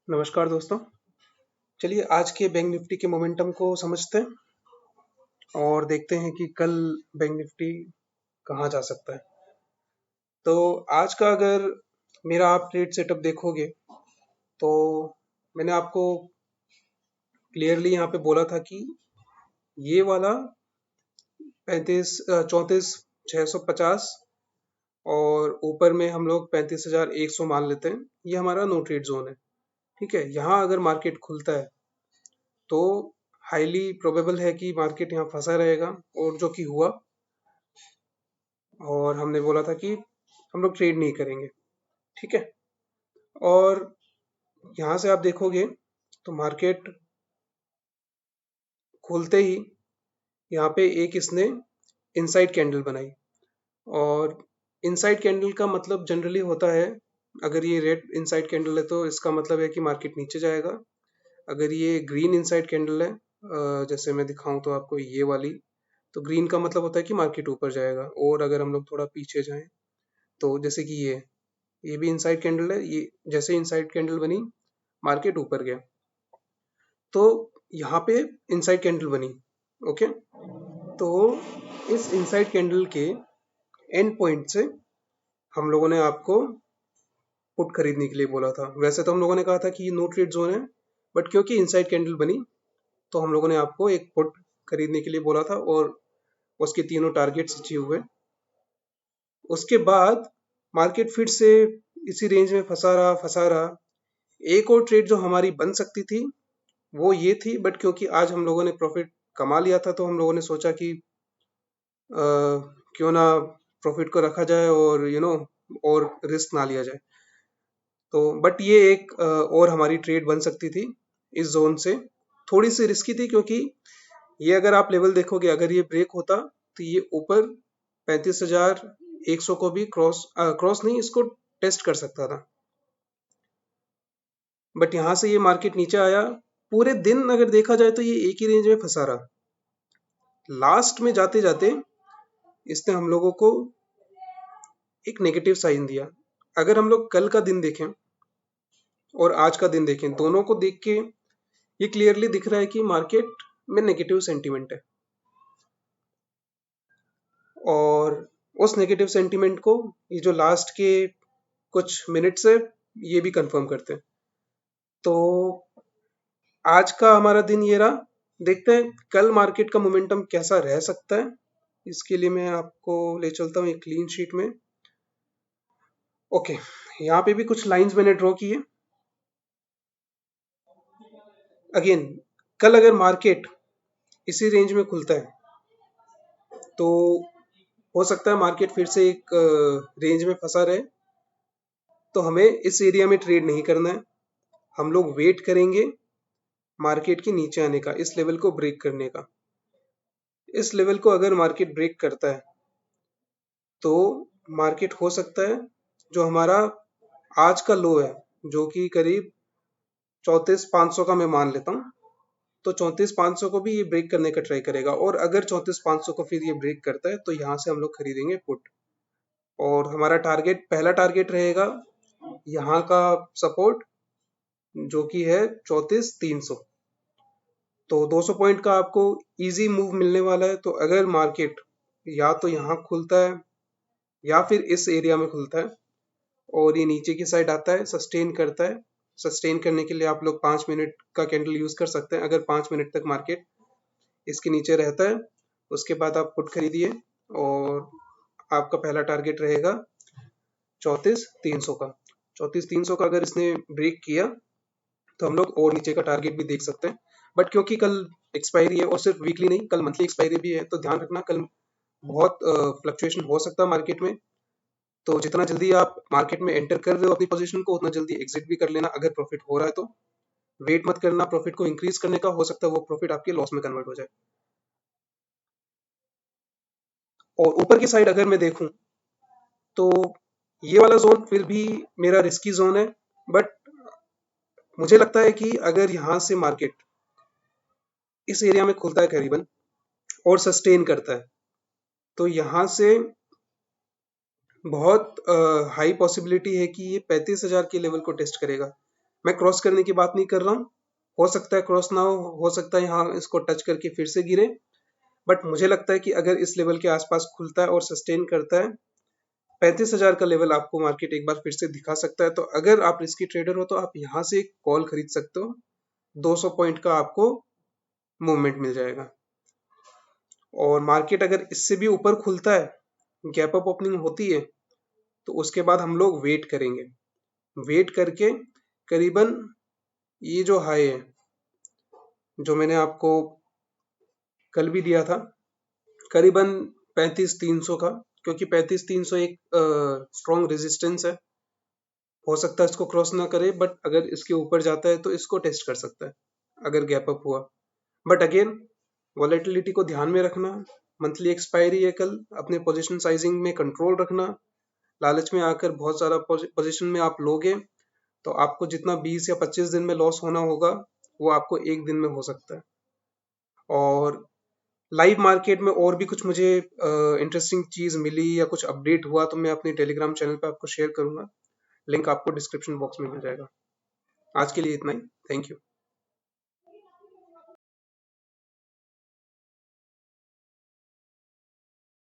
नमस्कार दोस्तों। चलिए आज के बैंक निफ्टी के मोमेंटम को समझते हैं और देखते हैं कि कल बैंक निफ्टी कहाँ जा सकता है। तो आज का अगर मेरा आप ट्रेड सेटअप देखोगे तो मैंने आपको क्लियरली यहाँ पे बोला था कि ये वाला 34,650 और ऊपर में हम लोग 35,100 मान लेते हैं। ये हमारा नो ट्रेड जोन है। ठीक है, यहाँ अगर मार्केट खुलता है तो हाईली प्रोबेबल है कि मार्केट यहाँ फंसा रहेगा और जो कि हुआ। और हमने बोला था कि हम लोग ट्रेड नहीं करेंगे। ठीक है, और यहाँ से आप देखोगे तो मार्केट खुलते ही यहाँ पे एक इसने इनसाइड कैंडल बनाई। और इनसाइड कैंडल का मतलब जनरली होता है, अगर ये रेड इनसाइड कैंडल है तो इसका मतलब है कि मार्केट नीचे जाएगा। अगर ये ग्रीन इनसाइड कैंडल है, जैसे मैं दिखाऊं तो आपको ये वाली, तो ग्रीन का मतलब होता है कि मार्केट ऊपर जाएगा। और अगर हम लोग थोड़ा पीछे जाएं तो जैसे कि ये भी इनसाइड कैंडल है। ये जैसे इनसाइड कैंडल बनी मार्केट ऊपर गया, तो यहाँ पे इनसाइड कैंडल बनी। ओके, तो इस इनसाइड कैंडल के एंड पॉइंट से हम लोगों ने आपको पुट खरीदने के लिए बोला था। वैसे तो हम लोगों ने कहा था कि ये नो ट्रेड जोन है, बट क्योंकि इनसाइड कैंडल बनी तो हम लोगों ने आपको एक पुट खरीदने के लिए बोला था और उसके तीनों टारगेट्स अचीव हुए। उसके बाद मार्केट फिर से इसी रेंज में फंसा रहा। एक और ट्रेड जो हमारी बन सकती थी वो ये थी, बट क्योंकि आज हम लोगों ने प्रॉफिट कमा लिया था तो हम लोगों ने सोचा कि क्यों ना प्रॉफिट को रखा जाए और और रिस्क ना लिया जाए। तो बट ये एक और हमारी ट्रेड बन सकती थी इस जोन से। थोड़ी सी रिस्की थी क्योंकि ये अगर आप लेवल देखोगे, अगर ये ब्रेक होता तो ये ऊपर 35,100 को भी क्रॉस नहीं, इसको टेस्ट कर सकता था। बट यहाँ से ये मार्केट नीचे आया। पूरे दिन अगर देखा जाए तो ये एक ही रेंज में फंसा रहा। लास्ट में जाते जाते इसने हम लोगों को एक नेगेटिव साइन दिया। अगर हम लोग कल का दिन देखें और आज का दिन देखें, दोनों को देख के ये क्लियरली दिख रहा है कि मार्केट में नेगेटिव सेंटीमेंट है। और उस नेगेटिव सेंटीमेंट को ये जो लास्ट के कुछ मिनट्स है ये भी कंफर्म करते हैं। तो आज का हमारा दिन ये रहा। देखते हैं कल मार्केट का मोमेंटम कैसा रह सकता है। इसके लिए मैं आपको ले चलता हूँ एक क्लीन शीट में। ओके, यहाँ पे भी कुछ लाइंस मैंने ड्रॉ की है। अगेन, कल अगर मार्केट इसी रेंज में खुलता है तो हो सकता है मार्केट फिर से एक रेंज में फंसा रहे। तो हमें इस एरिया में ट्रेड नहीं करना है। हम लोग वेट करेंगे मार्केट के नीचे आने का, इस लेवल को ब्रेक करने का। इस लेवल को अगर मार्केट ब्रेक करता है तो मार्केट हो सकता है जो हमारा आज का लो है, जो कि करीब 34,500 का मैं मान लेता हूँ, तो 34,500 को भी ये ब्रेक करने का ट्राई करेगा। और अगर 34,500 को फिर ये ब्रेक करता है तो यहाँ से हम लोग खरीदेंगे पुट। और हमारा टारगेट, पहला टारगेट रहेगा यहाँ का सपोर्ट, जो कि है 34,300। तो 200 पॉइंट का आपको इजी मूव मिलने वाला है। तो अगर मार्केट या तो यहाँ खुलता है या फिर इस एरिया में खुलता है और ये नीचे की साइड आता है, सस्टेन करता है, सस्टेन करने के लिए आप लोग 5 मिनट का कैंडल यूज कर सकते हैं। अगर 5 मिनट तक मार्केट इसके नीचे रहता है उसके बाद आप पुट खरीदिए और आपका पहला टारगेट रहेगा 34,300 का। 34,300 का अगर इसने ब्रेक किया तो हम लोग और नीचे का टारगेट भी देख सकते हैं। बट क्योंकि कल एक्सपायरी है और सिर्फ वीकली नहीं, कल मंथली एक्सपायरी भी है, तो ध्यान रखना कल बहुत फ्लक्चुएशन हो सकता है मार्केट में। तो जितना जल्दी आप मार्केट में एंटर कर रहे हो अपनी पोजीशन को, उतना जल्दी एग्जिट भी कर लेना। अगर प्रॉफिट हो रहा है तो वेट मत करना प्रॉफिट को इंक्रीज करने का, हो सकता है वो प्रॉफिट आपके लॉस में कन्वर्ट हो जाए। और ऊपर की साइड अगर मैं देखूं तो ये वाला जोन फिर भी मेरा रिस्की जोन है। बट मुझे लगता है कि अगर यहाँ से मार्केट इस एरिया में खुलता है करीबन और सस्टेन करता है तो यहाँ से बहुत हाई पॉसिबिलिटी है कि ये 35,000 के लेवल को टेस्ट करेगा। मैं क्रॉस करने की बात नहीं कर रहा हूँ, हो सकता है क्रॉस ना हो सकता है यहाँ इसको टच करके फिर से गिरे, बट मुझे लगता है कि अगर इस लेवल के आसपास खुलता है और सस्टेन करता है, 35,000 का लेवल आपको मार्केट एक बार फिर से दिखा सकता है। तो अगर आप रिस्की ट्रेडर हो तो आप यहाँ से कॉल खरीद सकते हो, 200 पॉइंट का आपको मूवमेंट मिल जाएगा। और मार्केट अगर इससे भी ऊपर खुलता है, गैप अप ओपनिंग होती है, तो उसके बाद हम लोग वेट करेंगे। वेट करके करीबन ये जो हाई है, जो मैंने आपको कल भी दिया था, करीबन 35,300 का, क्योंकि 35,300 एक स्ट्रॉन्ग रेजिस्टेंस है। हो सकता है इसको क्रॉस ना करे, बट अगर इसके ऊपर जाता है तो इसको टेस्ट कर सकता है अगर गैप अप हुआ। बट अगेन वॉलेटिलिटी को ध्यान में रखना, मंथली एक्सपायरी है कल, अपने पोजीशन साइजिंग में कंट्रोल रखना। लालच में आकर बहुत सारा पोजीशन में आप लोगे तो आपको जितना 20 या 25 दिन में लॉस होना होगा वो आपको एक दिन में हो सकता है। और लाइव मार्केट में और भी कुछ मुझे इंटरेस्टिंग चीज मिली या कुछ अपडेट हुआ तो मैं अपने टेलीग्राम चैनल पे आपको शेयर करूंगा, लिंक आपको डिस्क्रिप्शन बॉक्स में मिल जाएगा। आज के लिए इतना ही, थैंक यू।